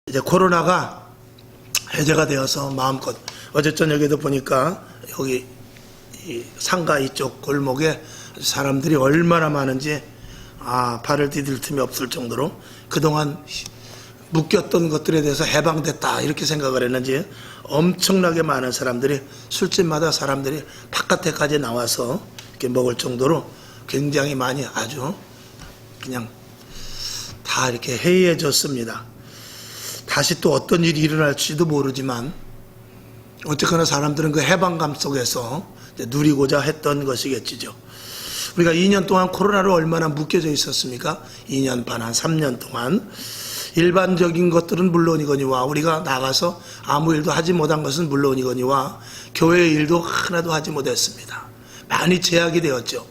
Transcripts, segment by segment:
이제 코로나가 해제가 되어서 마음껏 어제 저녁에도 보니까 여기 이 상가 이쪽 골목에 사람들이 얼마나 많은지 발을 디딜 틈이 없을 정도로 그동안 묶였던 것들에 대해서 해방됐다 이렇게 생각을 했는지 엄청나게 많은 사람들이 술집마다 사람들이 바깥에까지 나와서 이렇게 먹을 정도로 굉장히 많이 아주 그냥 다 이렇게 해이해졌습니다. 다시 또 어떤 일이 일어날지도 모르지만 어쨌거나 사람들은 그 해방감 속에서 누리고자 했던 것이겠지요. 우리가 2년 동안 코로나로 얼마나 묶여져 있었습니까? 2년 반, 한 3년 동안 일반적인 것들은 물론이거니와 우리가 나가서 아무 일도 하지 못한 것은 물론이거니와 교회 일도 하나도 하지 못했습니다. 많이 제약이 되었죠.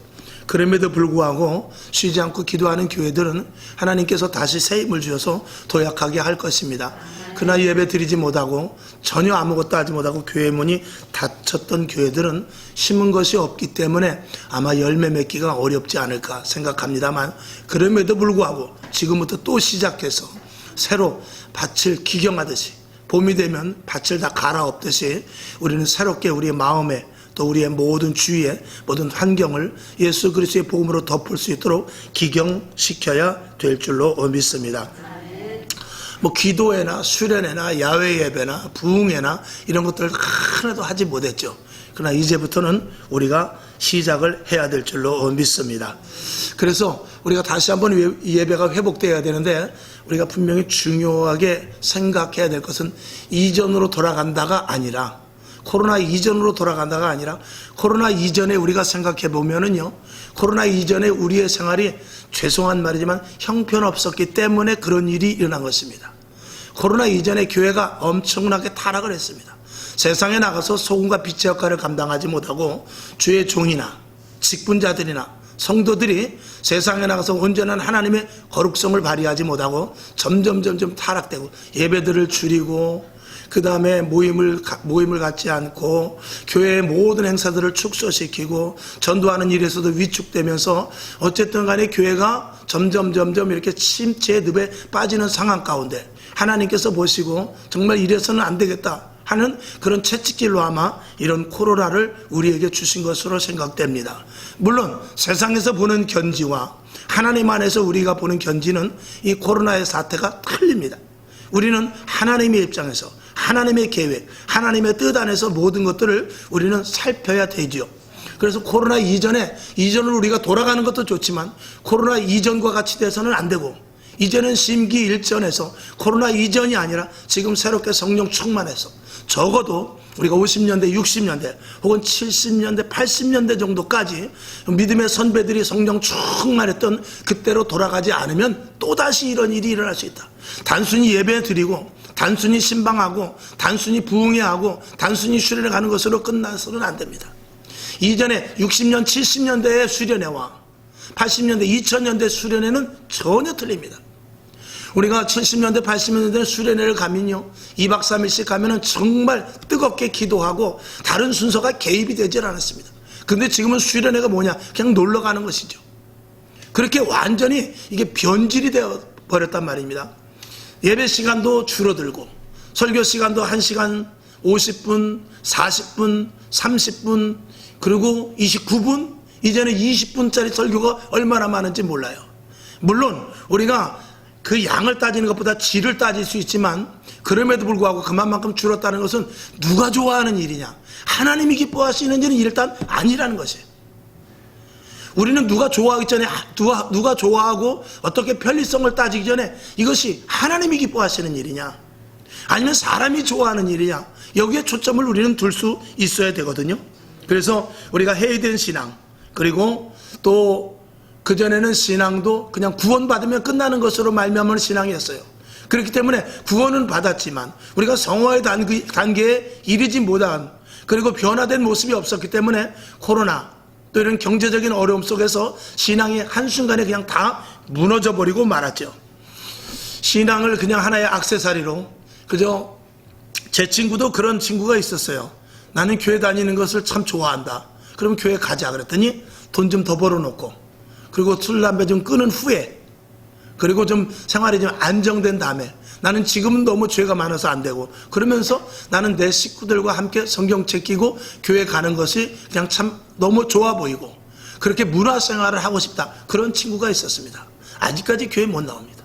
그럼에도 불구하고 쉬지 않고 기도하는 교회들은 하나님께서 다시 새 힘을 주셔서 도약하게 할 것입니다. 그러나 예배 드리지 못하고 전혀 아무것도 하지 못하고 교회 문이 닫혔던 교회들은 심은 것이 없기 때문에 아마 열매 맺기가 어렵지 않을까 생각합니다만, 그럼에도 불구하고 지금부터 또 시작해서 새로 밭을 기경하듯이 봄이 되면 밭을 다 갈아엎듯이 우리는 새롭게 우리의 마음에 또 우리의 모든 주위의 모든 환경을 예수 그리스도의 복음으로 덮을 수 있도록 기경시켜야 될 줄로 믿습니다. 뭐 기도회나 수련회나 야외 예배나 부흥회나 이런 것들을 하나도 하지 못했죠. 그러나 이제부터는 우리가 시작을 해야 될 줄로 믿습니다. 그래서 우리가 다시 한번 예배가 회복되어야 되는데, 우리가 분명히 중요하게 생각해야 될 것은 이전으로 돌아간다가 아니라, 코로나 이전으로 돌아간다가 아니라 코로나 이전에 우리가 생각해 보면은요, 코로나 이전에 우리의 생활이 죄송한 말이지만 형편없었기 때문에 그런 일이 일어난 것입니다. 코로나 이전에 교회가 엄청나게 타락을 했습니다. 세상에 나가서 소금과 빛의 역할을 감당하지 못하고 주의 종이나 직분자들이나 성도들이 세상에 나가서 온전한 하나님의 거룩성을 발휘하지 못하고 점점 타락되고 예배들을 줄이고 그 다음에 모임을 갖지 않고 교회의 모든 행사들을 축소시키고 전도하는 일에서도 위축되면서 어쨌든 간에 교회가 점점 이렇게 침체의 늪에 빠지는 상황 가운데 하나님께서 보시고 정말 이래서는 안 되겠다 하는 그런 채찍질로 아마 이런 코로나를 우리에게 주신 것으로 생각됩니다. 물론 세상에서 보는 견지와 하나님 안에서 우리가 보는 견지는 이 코로나의 사태가 틀립니다. 우리는 하나님의 입장에서 하나님의 계획, 하나님의 뜻 안에서 모든 것들을 우리는 살펴야 되지요. 그래서 코로나 이전으로 우리가 돌아가는 것도 좋지만 코로나 이전과 같이 돼서는 안 되고, 이제는 심기일전에서 코로나 이전이 아니라 지금 새롭게 성령 충만해서 적어도 우리가 50년대, 60년대 혹은 70년대, 80년대 정도까지 믿음의 선배들이 성령 충만했던 그때로 돌아가지 않으면 또다시 이런 일이 일어날 수 있다. 단순히 예배 드리고 단순히 신방하고 단순히 부흥회하고 단순히 수련회 가는 것으로 끝나서는 안 됩니다. 이전에 60년, 70년대의 수련회와 80년대, 2000년대 수련회는 전혀 틀립니다. 우리가 70년대, 80년대 수련회를 가면요, 2박 3일씩 가면은 정말 뜨겁게 기도하고 다른 순서가 개입이 되질 않았습니다. 근데 지금은 수련회가 뭐냐? 그냥 놀러 가는 것이죠. 그렇게 완전히 이게 변질이 되어 버렸단 말입니다. 예배 시간도 줄어들고 설교 시간도 1시간 50분, 40분, 30분, 그리고 29분, 이제는 20분짜리 설교가 얼마나 많은지 몰라요. 물론 우리가 그 양을 따지는 것보다 질을 따질 수 있지만 그럼에도 불구하고 그만큼 줄었다는 것은 누가 좋아하는 일이냐, 하나님이 기뻐하시는 일은 일단 아니라는 것이에요. 우리는 누가 좋아하기 전에 누가 좋아하고 어떻게 편리성을 따지기 전에 이것이 하나님이 기뻐하시는 일이냐 아니면 사람이 좋아하는 일이냐, 여기에 초점을 우리는 둘 수 있어야 되거든요. 그래서 우리가 해외된 신앙, 그리고 또 그전에는 신앙도 그냥 구원받으면 끝나는 것으로 말미암은 신앙이었어요. 그렇기 때문에 구원은 받았지만 우리가 성화의 단계에 이르지 못한, 그리고 변화된 모습이 없었기 때문에 코로나 또 이런 경제적인 어려움 속에서 신앙이 한순간에 그냥 다 무너져 버리고 말았죠. 신앙을 그냥 하나의 액세서리로, 그저 제 친구도 그런 친구가 있었어요. 나는 교회 다니는 것을 참 좋아한다. 그럼 교회 가자 그랬더니 돈 좀 더 벌어놓고 그리고 술 담배 좀 끊은 후에 그리고 좀 생활이 좀 안정된 다음에 나는 지금은 너무 죄가 많아서 안 되고 그러면서 나는 내 식구들과 함께 성경책 끼고 교회 가는 것이 그냥 참 너무 좋아 보이고 그렇게 문화생활을 하고 싶다. 그런 친구가 있었습니다. 아직까지 교회 못 나옵니다.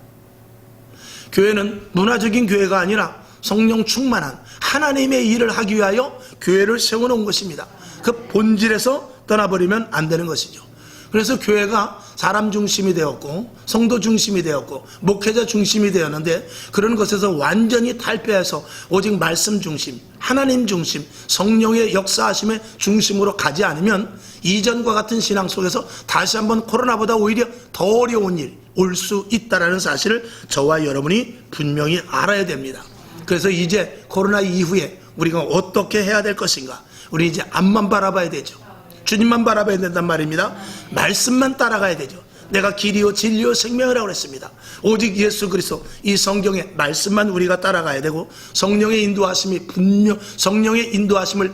교회는 문화적인 교회가 아니라 성령 충만한 하나님의 일을 하기 위하여 교회를 세워놓은 것입니다. 그 본질에서 떠나버리면 안 되는 것이죠. 그래서 교회가 사람 중심이 되었고 성도 중심이 되었고 목회자 중심이 되었는데 그런 것에서 완전히 탈피해서 오직 말씀 중심, 하나님 중심, 성령의 역사하심의 중심으로 가지 않으면 이전과 같은 신앙 속에서 다시 한번 코로나보다 오히려 더 어려운 일 올 수 있다는 사실을 저와 여러분이 분명히 알아야 됩니다. 그래서 이제 코로나 이후에 우리가 어떻게 해야 될 것인가? 우리 이제 앞만 바라봐야 되죠. 주님만 바라봐야 된단 말입니다. 말씀만 따라가야 되죠. 내가 길이요 진리요 생명이라고 그랬습니다. 오직 예수 그리스도 이 성경의 말씀만 우리가 따라가야 되고 성령의 인도하심을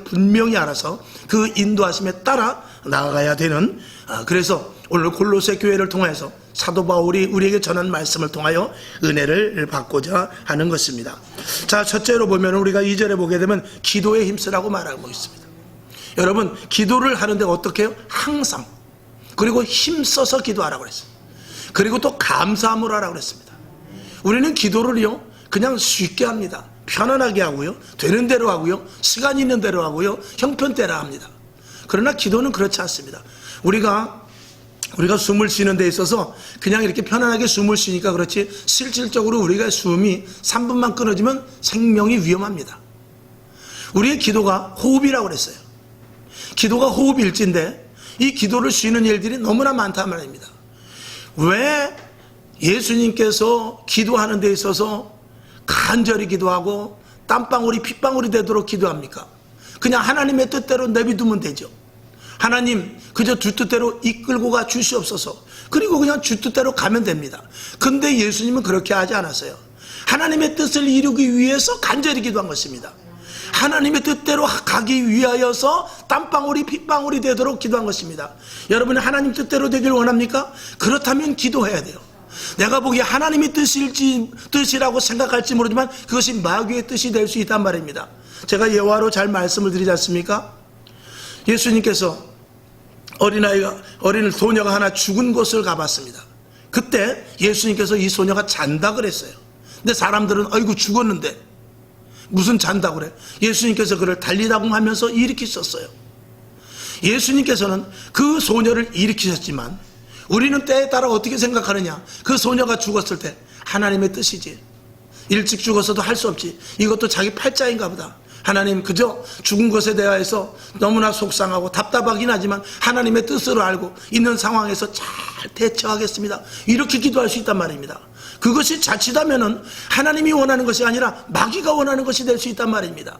분명히 알아서 그 인도하심에 따라 나아가야 되는 그래서 오늘 골로새 교회를 통해서 사도 바울이 우리에게 전한 말씀을 통하여 은혜를 받고자 하는 것입니다. 자, 첫째로 보면 우리가 2절에 보게 되면 기도에 힘쓰라고 말하고 있습니다. 여러분, 기도를 하는데 어떻게 해요? 항상. 그리고 힘써서 기도하라고 그랬어요. 그리고 또 감사함으로 하라고 그랬습니다. 우리는 기도를요 그냥 쉽게 합니다. 편안하게 하고요, 되는 대로 하고요, 시간 있는 대로 하고요, 형편대로 합니다. 그러나 기도는 그렇지 않습니다. 우리가 숨을 쉬는 데 있어서 그냥 이렇게 편안하게 숨을 쉬니까 그렇지 실질적으로 우리가 숨이 3분만 끊어지면 생명이 위험합니다. 우리의 기도가 호흡이라고 그랬어요. 기도가 호흡일지인데 이 기도를 쉬는 일들이 너무나 많단 말입니다. 왜 예수님께서 기도하는 데 있어서 간절히 기도하고 땀방울이 핏방울이 되도록 기도합니까? 그냥 하나님의 뜻대로 내비두면 되죠. 하나님 그저 주 뜻대로 이끌고 가 주시옵소서. 그리고 그냥 주 뜻대로 가면 됩니다. 근데 예수님은 그렇게 하지 않았어요. 하나님의 뜻을 이루기 위해서 간절히 기도한 것입니다. 하나님의 뜻대로 가기 위하여서 땀방울이 핏방울이 되도록 기도한 것입니다. 여러분이 하나님 뜻대로 되길 원합니까? 그렇다면 기도해야 돼요. 내가 보기에 하나님의 뜻이라고 생각할지 모르지만 그것이 마귀의 뜻이 될 수 있단 말입니다. 제가 예화로 잘 말씀을 드리지 않습니까? 예수님께서 어린 소녀가 하나 죽은 곳을 가봤습니다. 그때 예수님께서 이 소녀가 잔다 그랬어요. 근데 사람들은 아이고 죽었는데 무슨 잔다고 그래? 예수님께서 그를 달리다고 하면서 일으키셨어요. 예수님께서는 그 소녀를 일으키셨지만 우리는 때에 따라 어떻게 생각하느냐? 그 소녀가 죽었을 때 하나님의 뜻이지. 일찍 죽었어도 할 수 없지. 이것도 자기 팔자인가 보다. 하나님 그저 죽은 것에 대하여서 너무나 속상하고 답답하긴 하지만 하나님의 뜻으로 알고 있는 상황에서 잘 대처하겠습니다. 이렇게 기도할 수 있단 말입니다. 그것이 자칫하면은 하나님이 원하는 것이 아니라 마귀가 원하는 것이 될 수 있단 말입니다.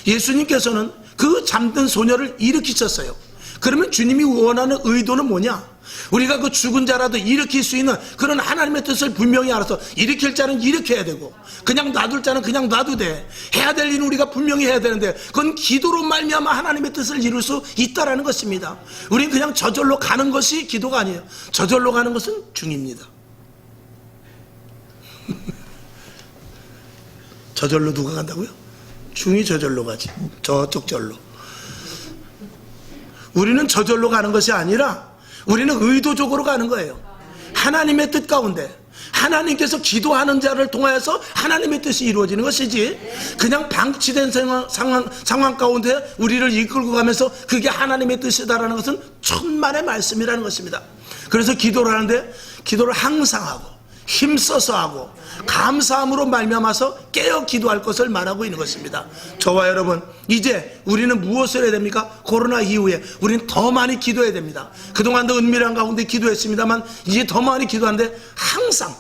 예수님께서는 그 잠든 소녀를 일으키셨어요. 그러면 주님이 원하는 의도는 뭐냐? 우리가 그 죽은 자라도 일으킬 수 있는 그런 하나님의 뜻을 분명히 알아서 일으킬 자는 일으켜야 되고 그냥 놔둘 자는 그냥 놔도 돼. 해야 될 일은 우리가 분명히 해야 되는데 그건 기도로 말미암아 하나님의 뜻을 이룰 수 있다라는 것입니다. 우리는 그냥 저절로 가는 것이 기도가 아니에요. 저절로 가는 것은 중입니다. 저절로 누가 간다고요? 중이 저절로 가지. 저쪽 절로. 우리는 저절로 가는 것이 아니라 우리는 의도적으로 가는 거예요. 하나님의 뜻 가운데 하나님께서 기도하는 자를 통해서 하나님의 뜻이 이루어지는 것이지 그냥 방치된 상황 가운데 우리를 이끌고 가면서 그게 하나님의 뜻이다라는 것은 천만의 말씀이라는 것입니다. 그래서 기도를 하는데 기도를 항상 하고 힘써서 하고 감사함으로 말미암아서 깨어 기도할 것을 말하고 있는 것입니다. 저와 여러분 이제 우리는 무엇을 해야 됩니까? 코로나 이후에 우리는 더 많이 기도해야 됩니다. 그동안도 은밀한 가운데 기도했습니다만 이제 더 많이 기도하는데 항상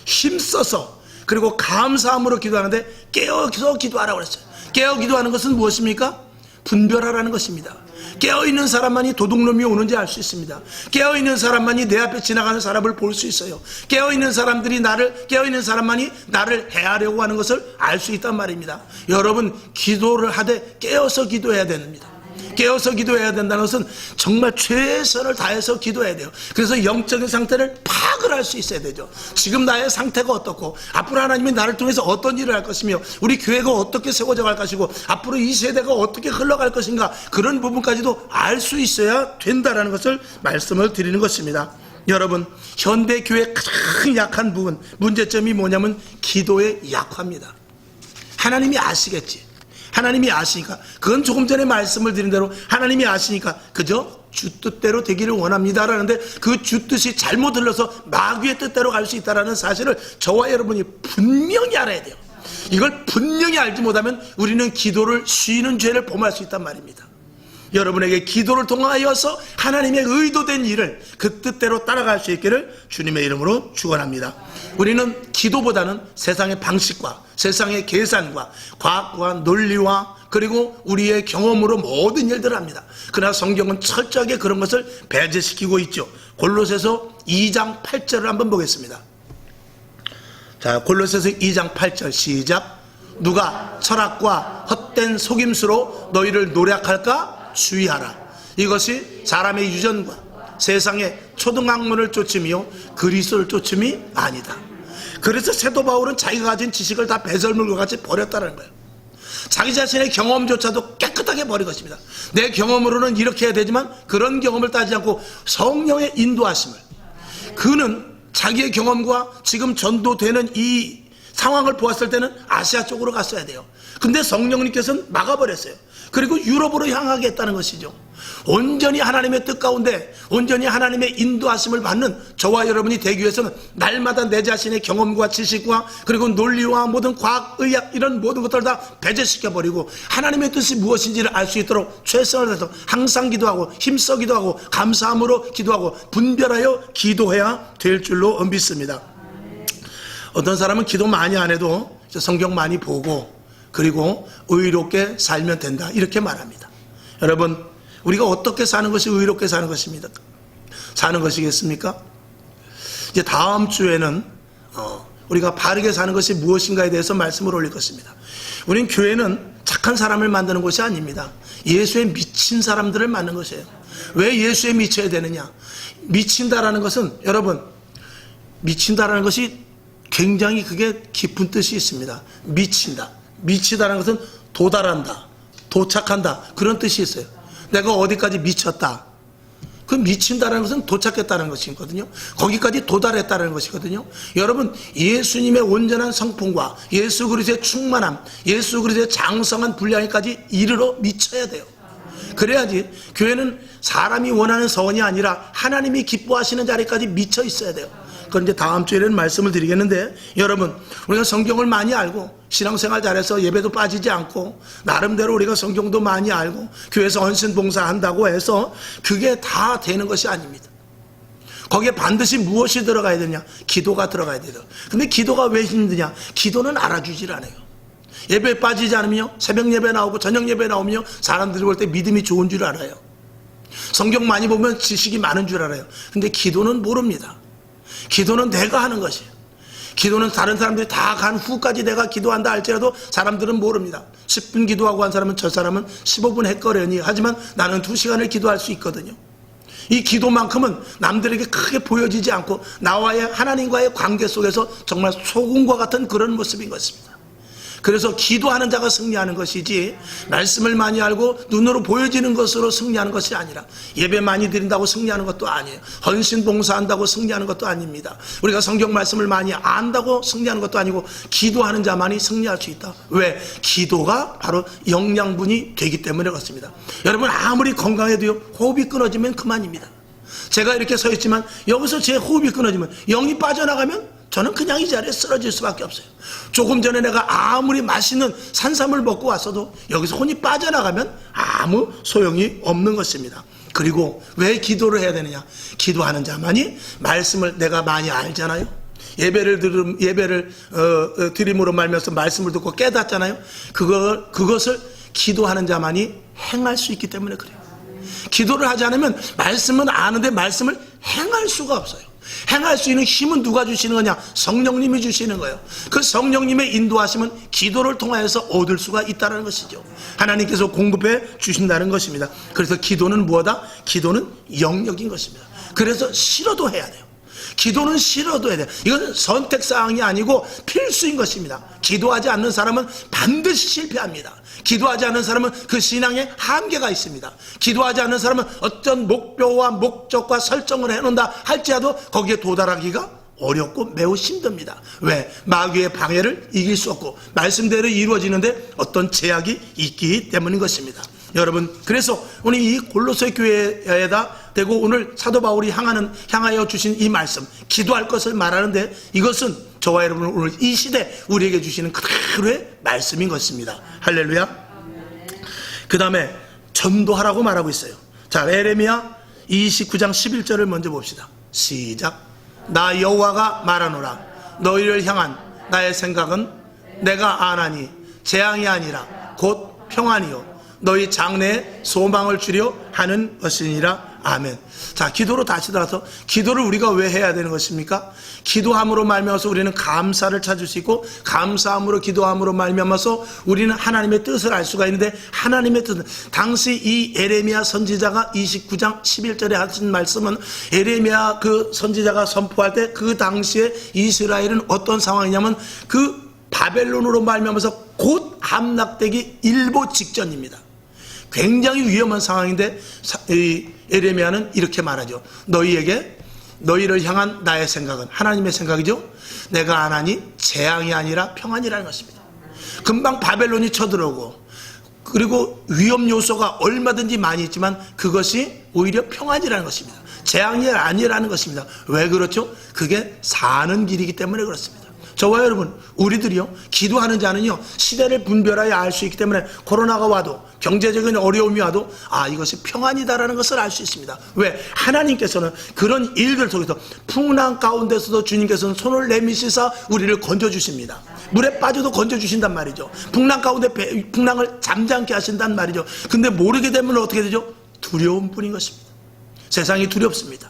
힘써서 그리고 감사함으로 기도하는데 깨어서 기도하라고 그랬어요. 깨어 기도하는 것은 무엇입니까? 분별하라는 것입니다. 깨어있는 사람만이 도둑놈이 오는지 알 수 있습니다. 깨어있는 사람만이 내 앞에 지나가는 사람을 볼 수 있어요. 깨어있는 사람만이 나를 해하려고 하는 것을 알 수 있단 말입니다. 여러분 기도를 하되 깨어서 기도해야 됩니다. 깨어서 기도해야 된다는 것은 정말 최선을 다해서 기도해야 돼요. 그래서 영적인 상태를 파악을 할 수 있어야 되죠. 지금 나의 상태가 어떻고 앞으로 하나님이 나를 통해서 어떤 일을 할 것이며 우리 교회가 어떻게 세워져 갈 것이고 앞으로 이 세대가 어떻게 흘러갈 것인가, 그런 부분까지도 알 수 있어야 된다는 것을 말씀을 드리는 것입니다. 여러분, 현대 교회의 가장 약한 부분, 문제점이 뭐냐면 기도의 약화입니다. 하나님이 아시겠지. 하나님이 아시니까, 그건 조금 전에 말씀을 드린 대로 하나님이 아시니까 그저 주 뜻대로 되기를 원합니다라는데, 그 주 뜻이 잘못 흘러서 마귀의 뜻대로 갈 수 있다는 사실을 저와 여러분이 분명히 알아야 돼요. 이걸 분명히 알지 못하면 우리는 기도를 쉬는 죄를 범할 수 있단 말입니다. 여러분에게 기도를 통하여서 하나님의 의도된 일을 그 뜻대로 따라갈 수 있기를 주님의 이름으로 축원합니다. 우리는 기도보다는 세상의 방식과 세상의 계산과 과학과 논리와 그리고 우리의 경험으로 모든 일들을 합니다. 그러나 성경은 철저하게 그런 것을 배제시키고 있죠. 골로새서 2장 8절을 한번 보겠습니다. 자, 골로새서 2장 8절 시작. 누가 철학과 헛된 속임수로 너희를 노략할까? 주의하라. 이것이 사람의 유전과 세상의 초등학문을 쫓으며 그리스도를 쫓음이 아니다. 그래서 사도 바울은 자기가 가진 지식을 다 배설물과 같이 버렸다는 거예요. 자기 자신의 경험조차도 깨끗하게 버린 것입니다. 내 경험으로는 이렇게 해야 되지만 그런 경험을 따지지 않고 성령의 인도하심을, 그는 자기의 경험과 지금 전도되는 이 상황을 보았을 때는 아시아 쪽으로 갔어야 돼요. 근데 성령님께서는 막아버렸어요. 그리고 유럽으로 향하게 했다는 것이죠. 온전히 하나님의 뜻 가운데 온전히 하나님의 인도하심을 받는 저와 여러분이 되기 위해서는 날마다 내 자신의 경험과 지식과 그리고 논리와 모든 과학, 의학 이런 모든 것들을 다 배제시켜버리고 하나님의 뜻이 무엇인지를 알 수 있도록 최선을 다해서 항상 기도하고 힘써 기도하고 감사함으로 기도하고 분별하여 기도해야 될 줄로 믿습니다. 어떤 사람은 기도 많이 안 해도 성경 많이 보고 그리고 의롭게 살면 된다, 이렇게 말합니다. 여러분, 우리가 어떻게 사는 것이 의롭게 사는 것입니다. 사는 것이겠습니까? 이제 다음 주에는 우리가 바르게 사는 것이 무엇인가에 대해서 말씀을 올릴 것입니다. 우린 교회는 착한 사람을 만드는 것이 아닙니다. 예수에 미친 사람들을 만드는 것이에요. 왜 예수에 미쳐야 되느냐? 미친다라는 것은, 여러분, 미친다라는 것이 굉장히 그게 깊은 뜻이 있습니다. 미친다. 미치다라는 것은 도달한다, 도착한다, 그런 뜻이 있어요. 내가 어디까지 미쳤다. 그 미친다라는 것은 도착했다는 것이거든요. 거기까지 도달했다는 것이거든요. 여러분, 예수님의 온전한 성품과 예수 그리스도의 충만함, 예수 그리스도의 장성한 분량까지 이르러 미쳐야 돼요. 그래야지 교회는 사람이 원하는 서원이 아니라 하나님이 기뻐하시는 자리까지 미쳐 있어야 돼요. 그건 이제 다음 주에는 말씀을 드리겠는데, 여러분, 우리가 성경을 많이 알고 신앙생활 잘해서 예배도 빠지지 않고 나름대로 우리가 성경도 많이 알고 교회에서 헌신봉사한다고 해서 그게 다 되는 것이 아닙니다. 거기에 반드시 무엇이 들어가야 되냐? 기도가 들어가야 돼요. 근데 기도가 왜 힘드냐? 기도는 알아주질 않아요. 예배에 빠지지 않으며 새벽 예배 나오고 저녁 예배 나오며 사람들이 볼 때 믿음이 좋은 줄 알아요. 성경 많이 보면 지식이 많은 줄 알아요. 근데 기도는 모릅니다. 기도는 내가 하는 것이에요. 기도는 다른 사람들이 다 간 후까지 내가 기도한다 할지라도 사람들은 모릅니다. 10분 기도하고 한 사람은 저 사람은 15분 했거려니, 하지만 나는 2시간을 기도할 수 있거든요. 이 기도만큼은 남들에게 크게 보여지지 않고 나와의 하나님과의 관계 속에서 정말 소금과 같은 그런 모습인 것입니다. 그래서 기도하는 자가 승리하는 것이지, 말씀을 많이 알고 눈으로 보여지는 것으로 승리하는 것이 아니라, 예배 많이 드린다고 승리하는 것도 아니에요. 헌신 봉사한다고 승리하는 것도 아닙니다. 우리가 성경 말씀을 많이 안다고 승리하는 것도 아니고, 기도하는 자만이 승리할 수 있다. 왜? 기도가 바로 영양분이 되기 때문에 그렇습니다. 여러분, 아무리 건강해도요, 호흡이 끊어지면 그만입니다. 제가 이렇게 서 있지만 여기서 제 호흡이 끊어지면, 영이 빠져나가면 저는 그냥 이 자리에 쓰러질 수밖에 없어요. 조금 전에 내가 아무리 맛있는 산삼을 먹고 왔어도 여기서 혼이 빠져나가면 아무 소용이 없는 것입니다. 그리고 왜 기도를 해야 되느냐? 기도하는 자만이 말씀을 내가 많이 알잖아요. 예배를 드림으로 말면서 말씀을 듣고 깨닫잖아요. 그것을 기도하는 자만이 행할 수 있기 때문에 그래요. 기도를 하지 않으면 말씀은 아는데 말씀을 행할 수가 없어요. 행할 수 있는 힘은 누가 주시는 거냐? 성령님이 주시는 거예요. 그 성령님의 인도하심은 기도를 통하여서 얻을 수가 있다는 것이죠. 하나님께서 공급해 주신다는 것입니다. 그래서 기도는 무엇이다? 기도는 영역인 것입니다. 그래서 싫어도 해야 돼요. 기도는 싫어도 해야 돼요. 이건 선택사항이 아니고 필수인 것입니다. 기도하지 않는 사람은 반드시 실패합니다. 기도하지 않는 사람은 그 신앙에 한계가 있습니다. 기도하지 않는 사람은 어떤 목표와 목적과 설정을 해놓는다 할지라도 거기에 도달하기가 어렵고 매우 힘듭니다. 왜? 마귀의 방해를 이길 수 없고 말씀대로 이루어지는데 어떤 제약이 있기 때문인 것입니다. 여러분, 그래서 오늘 이 골로새 교회에다 대고 오늘 사도 바울이 향하여 주신 이 말씀, 기도할 것을 말하는데 이것은 저와 여러분 오늘 이 시대 우리에게 주시는 그대로의 말씀인 것입니다. 할렐루야. 그 다음에 전도하라고 말하고 있어요. 자, 에레미야 29장 11절을 먼저 봅시다. 시작. 나 여호와가 말하노라. 너희를 향한 나의 생각은 내가 아나니 재앙이 아니라 곧 평안이요 너희 장래에 소망을 주려 하는 것이니라. 아멘. 자, 기도로 다시 돌아서 기도를 우리가 왜 해야 되는 것입니까? 기도함으로 말미암아서 우리는 감사를 찾을 수 있고 감사함으로 기도함으로 말미암아서 우리는 하나님의 뜻을 알 수가 있는데 하나님의 뜻은 당시 이 에레미야 선지자가 29장 11절에 하신 말씀은 에레미야 그 선지자가 선포할 때 그 당시에 이스라엘은 어떤 상황이냐면 그 바벨론으로 말미암아서 곧 함락되기 일보 직전입니다. 굉장히 위험한 상황인데 에레미야는 이렇게 말하죠. 너희를 향한 나의 생각은 하나님의 생각이죠. 내가 아나니 재앙이 아니라 평안이라는 것입니다. 금방 바벨론이 쳐들어오고 그리고 위험 요소가 얼마든지 많이 있지만 그것이 오히려 평안이라는 것입니다. 재앙이 아니라는 것입니다. 왜 그렇죠? 그게 사는 길이기 때문에 그렇습니다. 저와 여러분, 우리들이요, 기도하는 자는요, 시대를 분별하여 알 수 있기 때문에 코로나가 와도 경제적인 어려움이 와도 이것이 평안이다라는 것을 알 수 있습니다. 왜? 하나님께서는 그런 일들 속에서 풍랑 가운데서도 주님께서는 손을 내미시사 우리를 건져주십니다. 물에 빠져도 건져주신단 말이죠. 풍랑 가운데 풍랑을 잠잠케 하신단 말이죠. 근데 모르게 되면 어떻게 되죠? 두려움 뿐인 것입니다. 세상이 두렵습니다.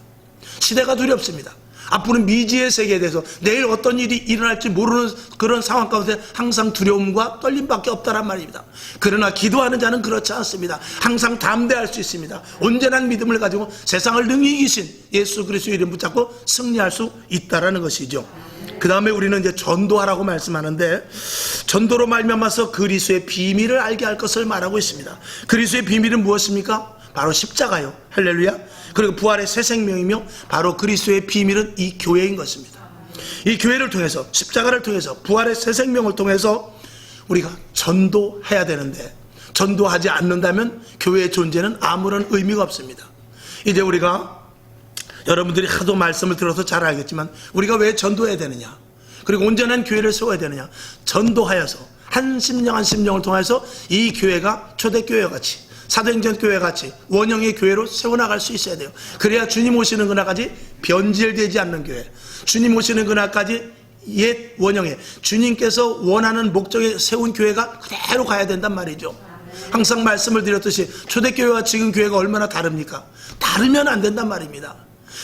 시대가 두렵습니다. 앞으로 미지의 세계에 대해서 내일 어떤 일이 일어날지 모르는 그런 상황 가운데 항상 두려움과 떨림밖에 없다란 말입니다. 그러나 기도하는 자는 그렇지 않습니다. 항상 담대할 수 있습니다. 온전한 믿음을 가지고 세상을 능히 이기신 예수 그리스도의 이름 붙잡고 승리할 수 있다라는 것이죠. 그 다음에 우리는 이제 전도하라고 말씀하는데 전도로 말미암아서 그리스도의 비밀을 알게 할 것을 말하고 있습니다. 그리스도의 비밀은 무엇입니까? 바로 십자가요. 할렐루야. 그리고 부활의 새 생명이며 바로 그리스도의 비밀은 이 교회인 것입니다. 이 교회를 통해서 십자가를 통해서 부활의 새 생명을 통해서 우리가 전도해야 되는데 전도하지 않는다면 교회의 존재는 아무런 의미가 없습니다. 이제 우리가 여러분들이 하도 말씀을 들어서 잘 알겠지만 우리가 왜 전도해야 되느냐, 그리고 온전한 교회를 세워야 되느냐, 전도하여서 한 심령을 통해서 이 교회가 초대교회와 같이 사도행전 교회 같이 원형의 교회로 세워나갈 수 있어야 돼요. 그래야 주님 오시는 그날까지 변질되지 않는 교회, 주님 오시는 그날까지 옛 원형의 주님께서 원하는 목적에 세운 교회가 그대로 가야 된단 말이죠. 항상 말씀을 드렸듯이 초대교회와 지금 교회가 얼마나 다릅니까? 다르면 안 된단 말입니다.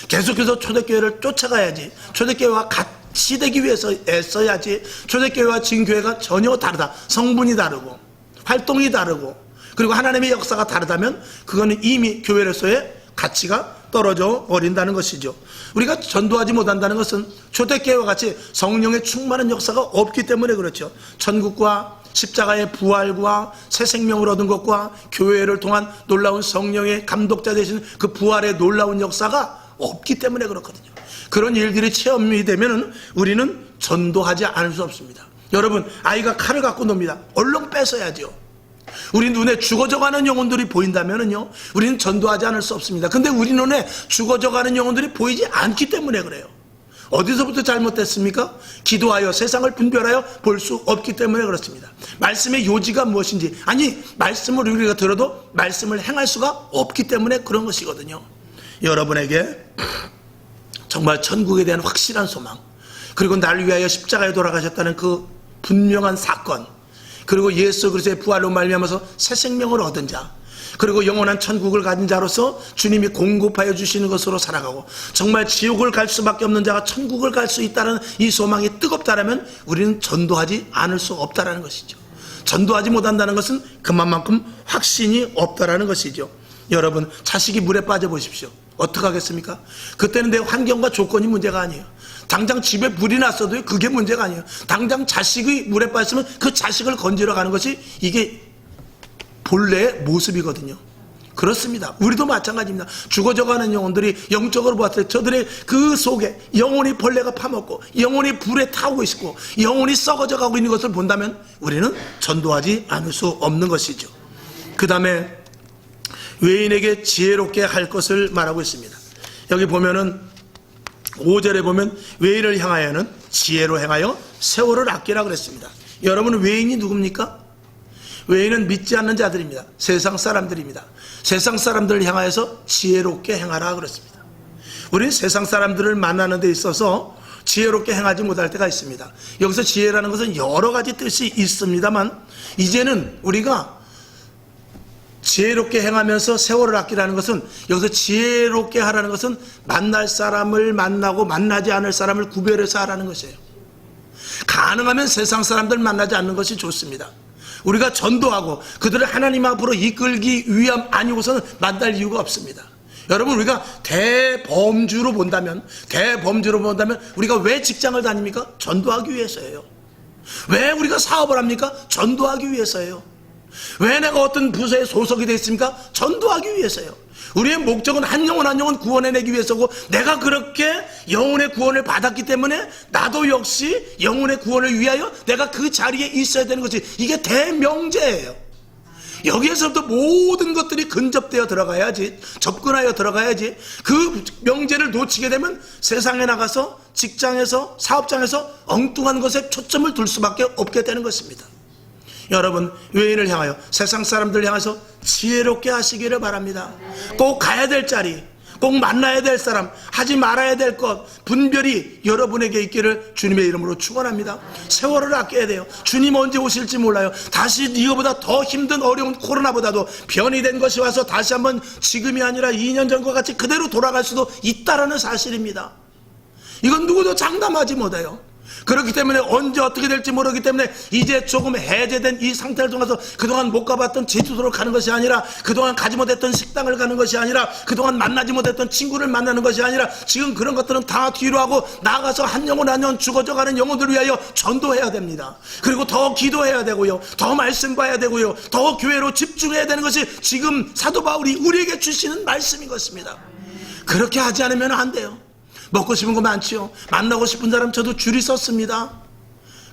계속해서 초대교회를 쫓아가야지, 초대교회와 같이 되기 위해서 애써야지. 초대교회와 지금 교회가 전혀 다르다. 성분이 다르고 활동이 다르고 그리고 하나님의 역사가 다르다면 그거는 이미 교회로서의 가치가 떨어져 버린다는 것이죠. 우리가 전도하지 못한다는 것은 초대교회와 같이 성령의 충만한 역사가 없기 때문에 그렇죠. 천국과 십자가의 부활과 새 생명을 얻은 것과 교회를 통한 놀라운 성령의 감독자 되신 그 부활의 놀라운 역사가 없기 때문에 그렇거든요. 그런 일들이 체험이 되면 우리는 전도하지 않을 수 없습니다. 여러분, 아이가 칼을 갖고 놉니다. 얼른 뺏어야죠. 우리 눈에 죽어져가는 영혼들이 보인다면요, 우리는 전도하지 않을 수 없습니다. 근데 우리 눈에 죽어져가는 영혼들이 보이지 않기 때문에 그래요. 어디서부터 잘못됐습니까? 기도하여 세상을 분별하여 볼 수 없기 때문에 그렇습니다. 말씀의 요지가 무엇인지, 아니 말씀을 우리가 들어도 말씀을 행할 수가 없기 때문에 그런 것이거든요. 여러분에게 정말 천국에 대한 확실한 소망, 그리고 나를 위하여 십자가에 돌아가셨다는 그 분명한 사건, 그리고 예수 그리스도의 부활로 말미암아서 새 생명을 얻은 자, 그리고 영원한 천국을 가진 자로서 주님이 공급하여 주시는 것으로 살아가고, 정말 지옥을 갈 수밖에 없는 자가 천국을 갈 수 있다는 이 소망이 뜨겁다면 우리는 전도하지 않을 수 없다는 것이죠. 전도하지 못한다는 것은 그만큼 확신이 없다는 것이죠. 여러분, 자식이 물에 빠져 보십시오. 어떻게 하겠습니까? 그때는 내 환경과 조건이 문제가 아니에요. 당장 집에 불이 났어도 그게 문제가 아니에요. 당장 자식이 물에 빠졌으면 그 자식을 건지러 가는 것이 이게 본래의 모습이거든요. 그렇습니다. 우리도 마찬가지입니다. 죽어져가는 영혼들이 영적으로 봤을 때 저들의 그 속에 영혼이 벌레가 파먹고 영혼이 불에 타오고 있고 영혼이 썩어져 가고 있는 것을 본다면 우리는 전도하지 않을 수 없는 것이죠. 그 다음에 외인에게 지혜롭게 할 것을 말하고 있습니다. 여기 보면은 5절에 보면 외인을 향하여는 지혜로 행하여 세월을 아끼라 그랬습니다. 여러분, 외인이 누굽니까? 외인은 믿지 않는 자들입니다. 세상 사람들입니다. 세상 사람들을 향하여서 지혜롭게 행하라 그랬습니다. 우리는 세상 사람들을 만나는 데 있어서 지혜롭게 행하지 못할 때가 있습니다. 여기서 지혜라는 것은 여러 가지 뜻이 있습니다만, 이제는 우리가 지혜롭게 행하면서 세월을 아끼라는 것은, 여기서 지혜롭게 하라는 것은 만날 사람을 만나고 만나지 않을 사람을 구별해서 하라는 것이에요. 가능하면 세상 사람들 만나지 않는 것이 좋습니다. 우리가 전도하고 그들을 하나님 앞으로 이끌기 위함 아니고서는 만날 이유가 없습니다. 여러분, 우리가 대범주로 본다면 우리가 왜 직장을 다닙니까? 전도하기 위해서예요. 왜 우리가 사업을 합니까? 전도하기 위해서예요. 왜 내가 어떤 부서에 소속이 되어 있습니까? 전도하기 위해서예요. 우리의 목적은 한 영혼 구원해내기 위해서고, 내가 그렇게 영혼의 구원을 받았기 때문에 나도 역시 영혼의 구원을 위하여 내가 그 자리에 있어야 되는 것이, 이게 대명제예요. 여기에서부터 모든 것들이 근접되어 들어가야지, 접근하여 들어가야지. 그 명제를 놓치게 되면 세상에 나가서 직장에서 사업장에서 엉뚱한 것에 초점을 둘 수밖에 없게 되는 것입니다. 여러분, 외인을 향하여, 세상 사람들을 향해서 지혜롭게 하시기를 바랍니다. 꼭 가야 될 자리, 꼭 만나야 될 사람, 하지 말아야 될 것, 분별이 여러분에게 있기를 주님의 이름으로 축원합니다. 세월을 아껴야 돼요. 주님 언제 오실지 몰라요. 다시 이거보다 더 힘든 어려운 코로나보다도 변이 된 것이 와서 다시 한번 지금이 아니라 2년 전과 같이 그대로 돌아갈 수도 있다라는 사실입니다. 이건 누구도 장담하지 못해요. 그렇기 때문에 언제 어떻게 될지 모르기 때문에 이제 조금 해제된 이 상태를 통해서 그동안 못 가봤던 제주도를 가는 것이 아니라, 그동안 가지 못했던 식당을 가는 것이 아니라, 그동안 만나지 못했던 친구를 만나는 것이 아니라, 지금 그런 것들은 다 뒤로 하고 나가서 한 영혼 죽어져가는 영혼들을 위하여 전도해야 됩니다. 그리고 더 기도해야 되고요, 더 말씀 봐야 되고요, 더 교회로 집중해야 되는 것이 지금 사도 바울이 우리에게 주시는 말씀인 것입니다. 그렇게 하지 않으면 안 돼요. 먹고 싶은 거 많지요. 만나고 싶은 사람 저도 줄이 섰습니다.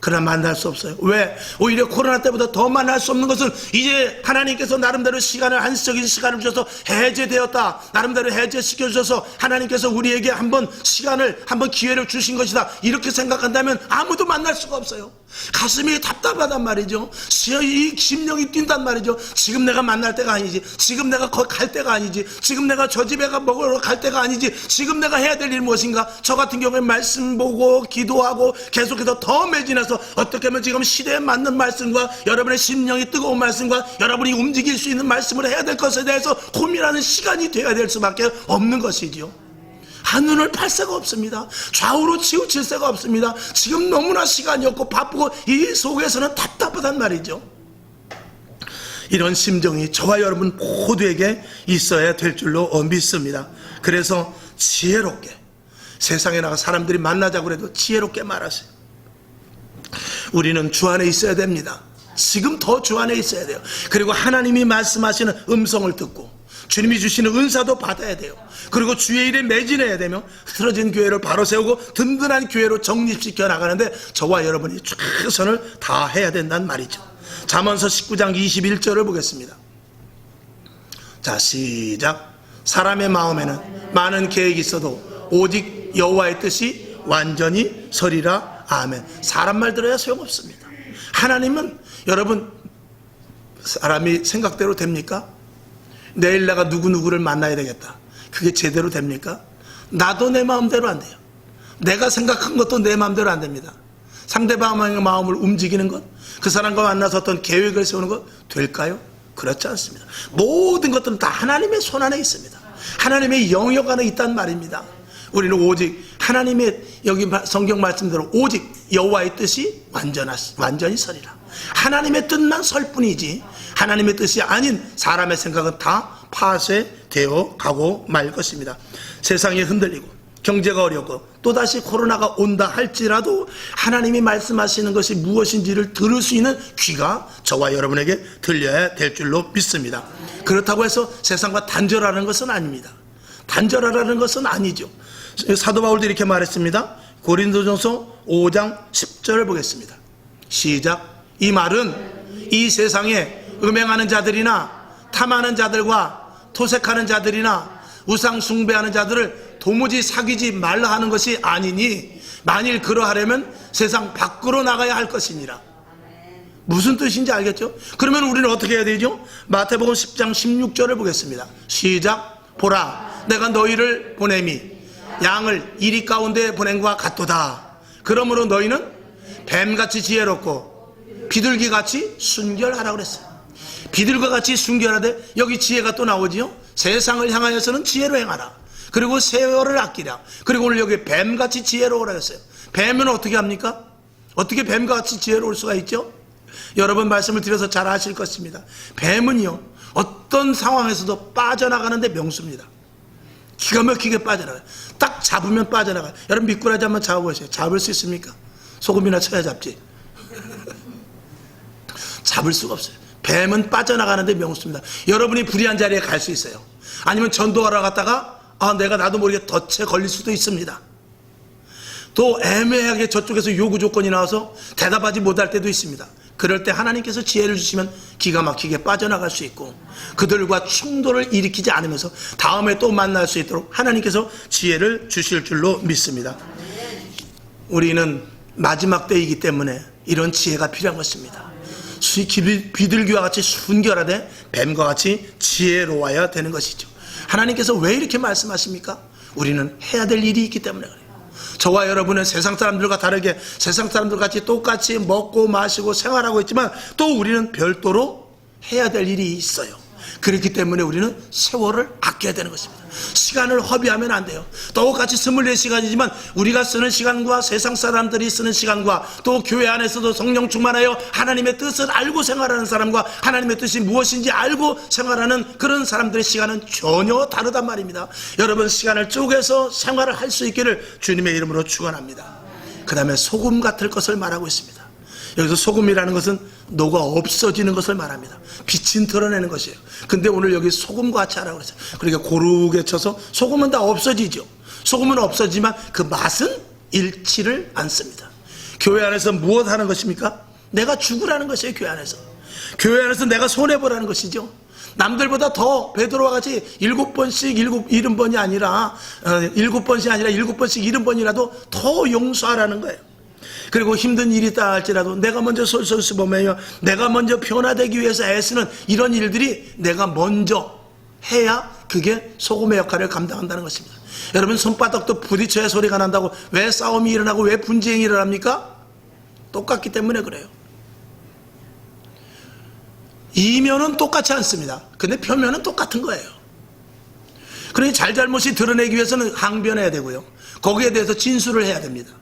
그러나 만날 수 없어요. 왜? 오히려 코로나 때보다 더 만날 수 없는 것은, 이제 하나님께서 나름대로 시간을, 한시적인 시간을 주셔서 해제되었다, 나름대로 해제시켜 주셔서 하나님께서 우리에게 한번 기회를 주신 것이다, 이렇게 생각한다면 아무도 만날 수가 없어요. 가슴이 답답하단 말이죠. 이 심령이 뛴단 말이죠. 지금 내가 만날 때가 아니지, 지금 내가 거기 갈 때가 아니지, 지금 내가 저 집에 먹으러 갈 때가 아니지, 지금 내가 해야 될 일 무엇인가. 저 같은 경우에 말씀 보고 기도하고 계속해서 더 매진해서 어떻게 하면 지금 시대에 맞는 말씀과 여러분의 심령이 뜨거운 말씀과 여러분이 움직일 수 있는 말씀을 해야 될 것에 대해서 고민하는 시간이 되어야 될 수밖에 없는 것이지요. 한눈을 팔 새가 없습니다. 좌우로 치우칠 새가 없습니다. 지금 너무나 시간이 없고 바쁘고 이 속에서는 답답하단 말이죠. 이런 심정이 저와 여러분 모두에게 있어야 될 줄로 믿습니다. 그래서 지혜롭게, 세상에 나가 사람들이 만나자고 해도 지혜롭게 말하세요. 우리는 주 안에 있어야 됩니다. 지금 더 주 안에 있어야 돼요. 그리고 하나님이 말씀하시는 음성을 듣고 주님이 주시는 은사도 받아야 돼요. 그리고 주의 일에 매진해야 되며, 흐트러진 교회를 바로 세우고 든든한 교회로 정립시켜 나가는데 저와 여러분이 최선을 다해야 된다는 말이죠. 잠언서 19장 21절을 보겠습니다. 자, 시작. 사람의 마음에는 많은 계획이 있어도 오직 여호와의 뜻이 완전히 서리라. 아멘. 사람 말 들어야 소용없습니다. 하나님은, 여러분, 사람이 생각대로 됩니까? 내일 내가 누구누구를 만나야 되겠다, 그게 제대로 됩니까? 나도 내 마음대로 안 돼요. 내가 생각한 것도 내 마음대로 안 됩니다. 상대방의 마음을 움직이는 것, 그 사람과 만나서 어떤 계획을 세우는 것 될까요? 그렇지 않습니다. 모든 것들은 다 하나님의 손 안에 있습니다. 하나님의 영역 안에 있단 말입니다. 우리는 오직 하나님의 여기 성경 말씀대로 오직 여호와의 뜻이 완전히 서리라. 하나님의 뜻만 설 뿐이지 하나님의 뜻이 아닌 사람의 생각은 다 파쇄되어 가고 말 것입니다. 세상이 흔들리고 경제가 어렵고 또다시 코로나가 온다 할지라도 하나님이 말씀하시는 것이 무엇인지를 들을 수 있는 귀가 저와 여러분에게 들려야 될 줄로 믿습니다. 그렇다고 해서 세상과 단절하는 것은 아닙니다. 단절하라는 것은 아니죠. 사도 바울도 이렇게 말했습니다. 고린도전서 5장 10절을 보겠습니다. 시작. 이 말은 이 세상에 음행하는 자들이나 탐하는 자들과 토색하는 자들이나 우상 숭배하는 자들을 도무지 사귀지 말라 하는 것이 아니니 만일 그러하려면 세상 밖으로 나가야 할 것이니라. 무슨 뜻인지 알겠죠? 그러면 우리는 어떻게 해야 되죠? 마태복음 10장 16절을 보겠습니다. 시작. 보라, 내가 너희를 보냄이 양을 이리 가운데 보냄과 같도다. 그러므로 너희는 뱀같이 지혜롭고 비둘기같이 순결하라고 그랬어요. 비둘기와 같이 순결하되 여기 지혜가 또 나오지요. 세상을 향하여서는 지혜로 행하라. 그리고 세월을 아끼라. 그리고 오늘 여기 뱀같이 지혜로우라 했어요. 뱀은 어떻게 합니까? 어떻게 뱀같이 지혜로울 수가 있죠? 여러분 말씀을 드려서 잘 아실 것입니다. 뱀은요 어떤 상황에서도 빠져나가는데 명수입니다. 기가 막히게 빠져나가요. 딱 잡으면 빠져나가요. 여러분 미꾸라지 한번 잡아보세요. 잡을 수 있습니까? 소금이나 쳐야 잡지. 잡을 수가 없어요. 뱀은 빠져나가는데 명수입니다. 여러분이 불의한 자리에 갈 수 있어요. 아니면 전도하러 갔다가 내가 나도 모르게 덫에 걸릴 수도 있습니다. 또 애매하게 저쪽에서 요구 조건이 나와서 대답하지 못할 때도 있습니다. 그럴 때 하나님께서 지혜를 주시면 기가 막히게 빠져나갈 수 있고 그들과 충돌을 일으키지 않으면서 다음에 또 만날 수 있도록 하나님께서 지혜를 주실 줄로 믿습니다. 우리는 마지막 때이기 때문에 이런 지혜가 필요한 것입니다. 비둘기와 같이 순결하되 뱀과 같이 지혜로워야 되는 것이죠. 하나님께서 왜 이렇게 말씀하십니까? 우리는 해야 될 일이 있기 때문에 그래요. 저와 여러분은 세상 사람들과 다르게 세상 사람들 같이 똑같이 먹고 마시고 생활하고 있지만 또 우리는 별도로 해야 될 일이 있어요. 그렇기 때문에 우리는 세월을 아껴야 되는 것입니다. 시간을 허비하면 안 돼요. 똑같이 24시간이지만 우리가 쓰는 시간과 세상 사람들이 쓰는 시간과 또 교회 안에서도 성령 충만하여 하나님의 뜻을 알고 생활하는 사람과 하나님의 뜻이 무엇인지 알고 생활하는 그런 사람들의 시간은 전혀 다르단 말입니다. 여러분 시간을 쪼개서 생활을 할 수 있기를 주님의 이름으로 축원합니다. 그 다음에 소금 같을 것을 말하고 있습니다. 여기서 소금이라는 것은 녹아 없어지는 것을 말합니다. 빛은 드러내는 것이에요. 근데 오늘 여기 소금과 같이 하라고 그랬어요. 그러니까 고르게 쳐서 소금은 다 없어지죠. 소금은 없어지지만 그 맛은 잃지를 않습니다. 교회 안에서 무엇 하는 것입니까? 내가 죽으라는 것이에요. 교회 안에서. 교회 안에서 내가 손해보라는 것이죠. 남들보다 더 베드로와 같이 7번씩 70번이 아니라 7번씩 아니라 7번씩 70번이라도 더 용서하라는 거예요. 그리고 힘든 일이 있다 할지라도 내가 먼저 솔솔수범하며 내가 먼저 변화되기 위해서 애쓰는 이런 일들이 내가 먼저 해야 그게 소금의 역할을 감당한다는 것입니다. 여러분 손바닥도 부딪혀야 소리가 난다고 왜 싸움이 일어나고 왜 분쟁이 일어납니까? 똑같기 때문에 그래요. 이면은 똑같지 않습니다. 근데 표면은 똑같은 거예요. 그러니 잘잘못이 드러내기 위해서는 항변해야 되고요. 거기에 대해서 진술을 해야 됩니다.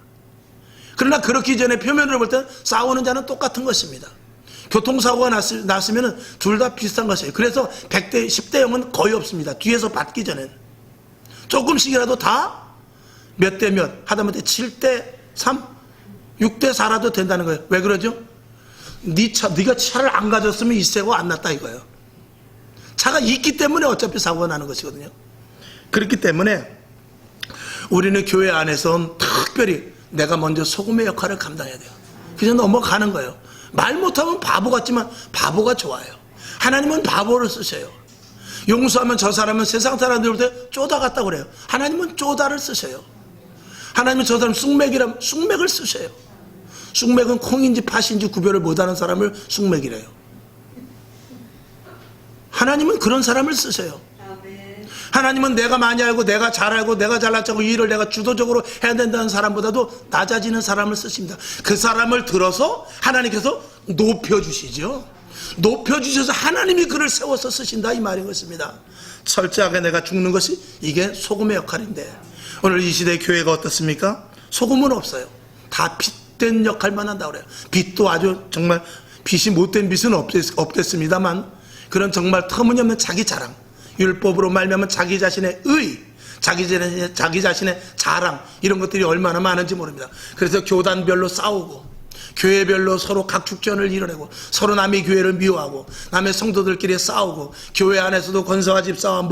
그러나 그렇기 전에 표면으로 볼 때 싸우는 자는 똑같은 것입니다. 교통사고가 났으면 둘 다 비슷한 것이에요. 그래서 100대 10대 0은 거의 없습니다. 뒤에서 받기 전에는 조금씩이라도 다 몇 대 몇 하다못해 7대 3 6대 4라도 된다는 거예요. 왜 그러죠? 네가 차를 안 가졌으면 이 사고가 안 났다 이거예요. 차가 있기 때문에 어차피 사고가 나는 것이거든요. 그렇기 때문에 우리는 교회 안에서 특별히 내가 먼저 소금의 역할을 감당해야 돼요. 그래서 넘어가는 거예요. 말 못하면 바보 같지만 바보가 좋아요. 하나님은 바보를 쓰셔요. 용서하면 저 사람은 세상 사람들 볼 때 쪼다 같다고 그래요. 하나님은 쪼다를 쓰셔요. 하나님은 저 사람 쑥맥을 쓰셔요. 쑥맥은 콩인지 팥인지 구별을 못하는 사람을 쑥맥이래요. 하나님은 그런 사람을 쓰셔요. 하나님은 내가 많이 알고 내가 잘 알고 내가 잘났다고 이 일을 내가 주도적으로 해야 된다는 사람보다도 낮아지는 사람을 쓰십니다. 그 사람을 들어서 하나님께서 높여주시죠. 높여주셔서 하나님이 그를 세워서 쓰신다 이 말인 것입니다. 철저하게 내가 죽는 것이 이게 소금의 역할인데, 오늘 이 시대 교회가 어떻습니까? 소금은 없어요. 다 빛된 역할만 한다고 그래요. 빛도 아주 정말 빛이 못된 빛은 없겠습니다만, 그런 정말 터무니없는 자기 자랑, 율법으로 말미암아 자기 자신의 의, 자기 자신의 자랑, 이런 것들이 얼마나 많은지 모릅니다. 그래서 교단별로 싸우고 교회별로 서로 각축전을 이뤄내고 서로 남의 교회를 미워하고 남의 성도들끼리 싸우고 교회 안에서도 권사와 집사와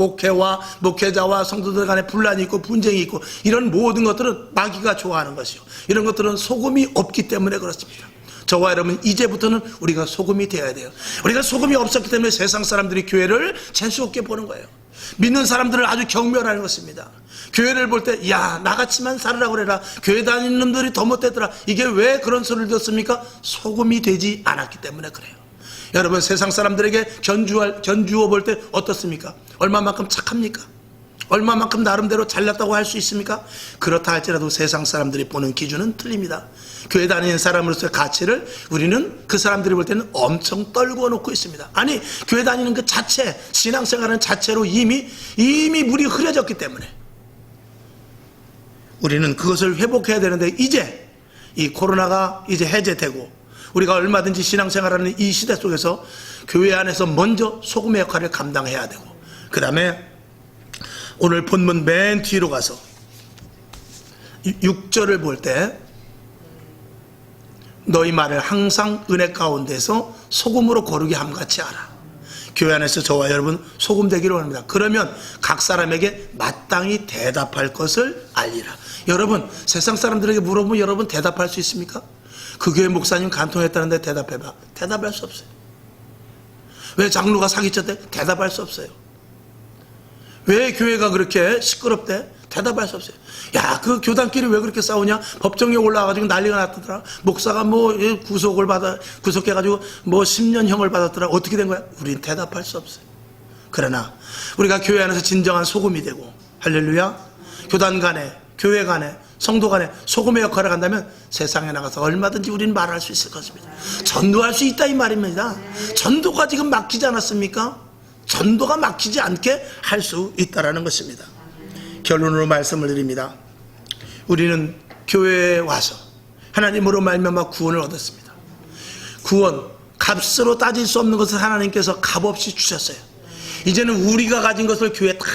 목회자와 성도들 간에 분란이 있고 분쟁이 있고, 이런 모든 것들은 마귀가 좋아하는 것이요, 이런 것들은 소금이 없기 때문에 그렇습니다. 저와 여러분, 이제부터는 우리가 소금이 되어야 돼요. 우리가 소금이 없었기 때문에 세상 사람들이 교회를 재수없게 보는 거예요. 믿는 사람들을 아주 경멸하는 것입니다. 교회를 볼 때 야, 나같이만 살으라고 그래라, 교회 다니는 놈들이 더 못되더라, 이게 왜 그런 소리를 듣습니까? 소금이 되지 않았기 때문에 그래요. 여러분, 세상 사람들에게 견주어 볼 때 어떻습니까? 얼마만큼 착합니까? 얼마만큼 나름대로 잘났다고 할 수 있습니까? 그렇다 할지라도 세상 사람들이 보는 기준은 틀립니다. 교회 다니는 사람으로서의 가치를 우리는 그 사람들이 볼 때는 엄청 떨구어 놓고 있습니다. 아니, 교회 다니는 그 자체, 신앙생활하는 자체로 이미 물이 흐려졌기 때문에 우리는 그것을 회복해야 되는데, 이제 이 코로나가 이제 해제되고 우리가 얼마든지 신앙생활하는 이 시대 속에서 교회 안에서 먼저 소금의 역할을 감당해야 되고, 그 다음에 오늘 본문 맨 뒤로 가서 6절을 볼 때 너희 말을 항상 은혜 가운데서 소금으로 거룩히 함같이 하라. 교회 안에서 저와 여러분 소금 되기를 원합니다. 그러면 각 사람에게 마땅히 대답할 것을 알리라. 여러분, 세상 사람들에게 물어보면 여러분 대답할 수 있습니까? 그 교회 목사님 간통했다는데 대답해봐. 대답할 수 없어요. 왜 장로가 사기쳤대? 대답할 수 없어요. 왜 교회가 그렇게 시끄럽대? 대답할 수 없어요. 야, 그 교단끼리 왜 그렇게 싸우냐? 법정에 올라와가지고 난리가 났더라. 목사가 구속해가지고 10년형을 받았더라. 어떻게 된 거야? 우린 대답할 수 없어요. 그러나 우리가 교회 안에서 진정한 소금이 되고, 할렐루야, 교단 간에, 교회 간에, 성도 간에 소금의 역할을 한다면 세상에 나가서 얼마든지 우리는 말할 수 있을 것입니다. 전도할 수 있다 이 말입니다. 전도가 지금 막히지 않았습니까? 전도가 막히지 않게 할 수 있다는 것입니다. 결론으로 말씀을 드립니다. 우리는 교회에 와서 하나님으로 말미암아 구원을 얻었습니다. 구원, 값으로 따질 수 없는 것을 하나님께서 값없이 주셨어요. 이제는 우리가 가진 것을 교회에 다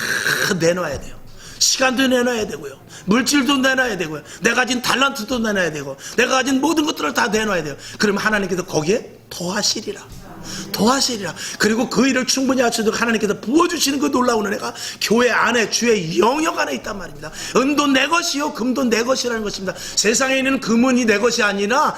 내놔야 돼요. 시간도 내놔야 되고요, 물질도 내놔야 되고요, 내가 가진 달란트도 내놔야 되고, 내가 가진 모든 것들을 다 내놔야 돼요. 그러면 하나님께서 거기에 더하시리라. 그리고 그 일을 충분히 할 수 있도록 하나님께서 부어주시는 그 놀라운 은혜가 교회 안에, 주의 영역 안에 있단 말입니다. 은도 내 것이요 금도 내 것이라는 것입니다. 세상에 있는 금은이 내 것이 아니라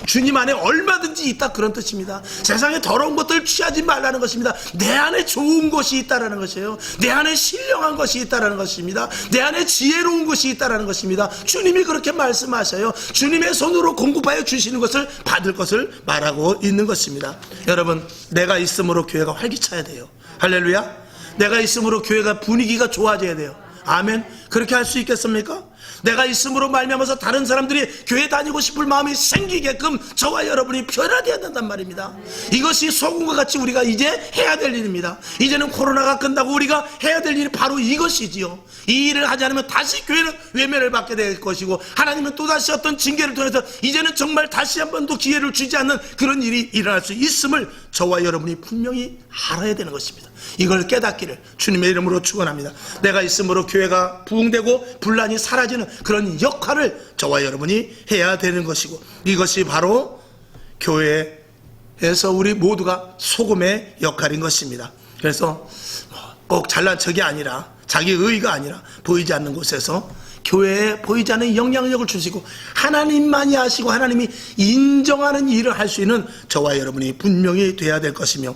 주님 안에 얼마든지 있다, 그런 뜻입니다. 세상에 더러운 것들을 취하지 말라는 것입니다. 내 안에 좋은 것이 있다라는 것이에요. 내 안에 신령한 것이 있다라는 것입니다. 내 안에 지혜로운 것이 있다라는 것입니다. 주님이 그렇게 말씀하셔요. 주님의 손으로 공급하여 주시는 것을 받을 것을 말하고 있는 것입니다. 여러분, 내가 있음으로 교회가 활기차야 돼요. 할렐루야. 내가 있음으로 교회가 분위기가 좋아져야 돼요. 아멘. 그렇게 할 수 있겠습니까? 내가 있음으로 말미암아서 다른 사람들이 교회 다니고 싶을 마음이 생기게끔 저와 여러분이 변화되어야 된단 말입니다. 이것이 소금과 같이 우리가 이제 해야 될 일입니다. 이제는 코로나가 끝나고 우리가 해야 될 일이 바로 이것이지요. 이 일을 하지 않으면 다시 교회는 외면을 받게 될 것이고, 하나님은 또다시 어떤 징계를 통해서 이제는 정말 다시 한 번도 기회를 주지 않는 그런 일이 일어날 수 있음을 저와 여러분이 분명히 알아야 되는 것입니다. 이걸 깨닫기를 주님의 이름으로 축원합니다. 내가 있음으로 교회가 부흥되고 분란이 사라지는 그런 역할을 저와 여러분이 해야 되는 것이고, 이것이 바로 교회에서 우리 모두가 소금의 역할인 것입니다. 그래서 꼭 잘난 척이 아니라, 자기 의의가 아니라 보이지 않는 곳에서 교회에 보이지 않는 영향력을 주시고 하나님만이 하시고 하나님이 인정하는 일을 할 수 있는 저와 여러분이 분명히 돼야 될 것이며,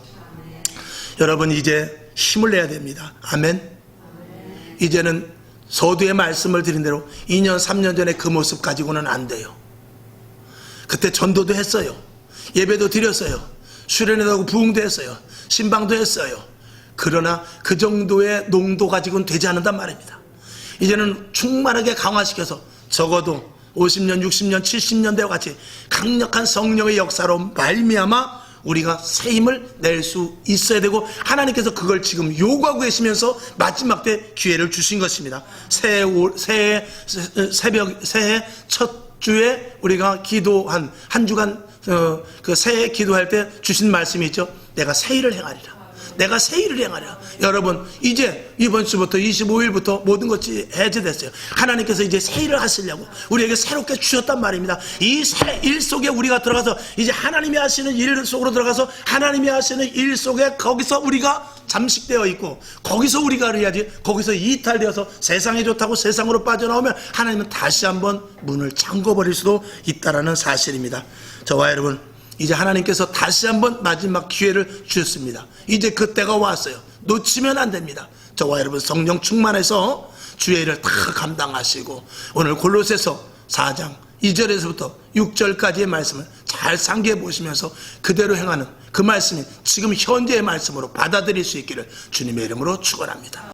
여러분 이제 힘을 내야 됩니다. 아멘. 이제는 서두에 말씀을 드린 대로 2년 3년 전에 그 모습 가지고는 안 돼요. 그때 전도도 했어요. 예배도 드렸어요. 수련회도 하고 부흥도 했어요. 신방도 했어요. 그러나 그 정도의 농도 가지고는 되지 않는단 말입니다. 이제는 충만하게 강화시켜서 적어도 50년, 60년, 70년대와 같이 강력한 성령의 역사로 말미암아 우리가 새 힘을 낼 수 있어야 되고, 하나님께서 그걸 지금 요구하고 계시면서 마지막 때 기회를 주신 것입니다. 새해 첫 주에 우리가 기도한 한 주간 그 새해 기도할 때 주신 말씀이 있죠. 내가 새 일을 행하리라. 내가 새 일을 행하리라. 여러분, 이제 이번 주부터 25일부터 모든 것이 해제됐어요. 하나님께서 이제 새 일을 하시려고 우리에게 새롭게 주셨단 말입니다. 이 새 일 속에 우리가 들어가서 이제 하나님이 하시는 일 속으로 들어가서 하나님이 하시는 일 속에 거기서 우리가 잠식되어 있고, 거기서 우리가 해야지, 거기서 이탈되어서 세상이 좋다고 세상으로 빠져나오면 하나님은 다시 한번 문을 잠궈버릴 수도 있다는 사실입니다. 저와 여러분, 이제 하나님께서 다시 한번 마지막 기회를 주셨습니다. 이제 그때가 왔어요. 놓치면 안 됩니다. 저와 여러분, 성령 충만해서 주의 일을 다 감당하시고, 오늘 골로새서 4장 2절에서부터 6절까지의 말씀을 잘 상기해 보시면서 그대로 행하는 그 말씀이 지금 현재의 말씀으로 받아들일 수 있기를 주님의 이름으로 축원합니다.